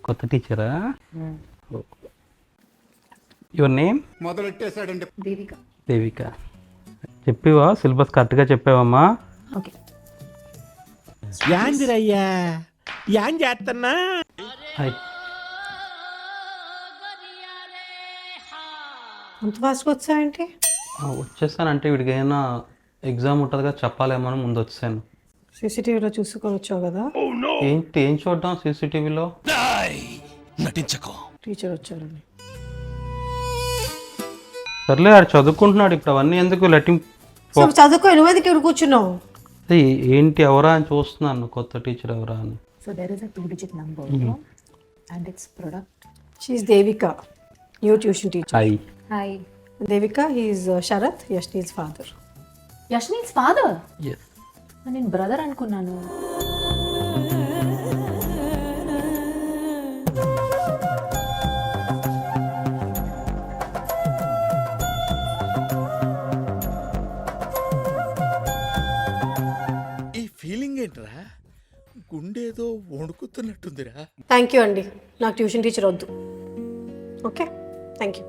కొత్త టీచరా? Your name? మొదలెట్టేశాడండి. దేవిక. చెప్పివా సిలబస్ కరెక్ట్గా చెప్పావమ్మా? ఓకే. యాందిరయ్యా యాన్ చేస్తున్నా హాయ్. అంత ఫాస్ట్గా వచ్చావేంటి? వచ్చేసానంటే వీడికి ఏమైనా ఎగ్జామ్ ఉంటుంది కదా చెప్పాలేమో అని ముందు వచ్చాను. సీసీటీవీలో చూసుకొని వచ్చావు కదా. ఏంటి ఏం చూడడం సీసీటీవీలో? నటించకో. టీచర్ వచ్చారని. సర్లే ఆడు చదువుకుంటున్నాడు ఇప్పుడు, అవన్నీ ఎందుకు లెట్టింగ్. సో చదువుకో, నువ్వు ఎందుకు ఇక్కడ కూర్చున్నావు? ఏంటి ఎవరా అని చూస్తున్నాను, కొత్త టీచర్ ఎవరా అని. So there is a 2-digit number and its product. She is Devika, new tuition teacher. Hi. Hi. Devika, he is Sharath, Yashni's father. Yashni's father? Yes. నేను బ్రదర్ అనుకున్నాను. ఈ ఫీలింగ్ ఏంట్రా? గుండేదో వణుకుతున్నట్టుందిరా. థ్యాంక్ యూ అండి, నాకు tuition teacher వద్దు. Okay, thank you.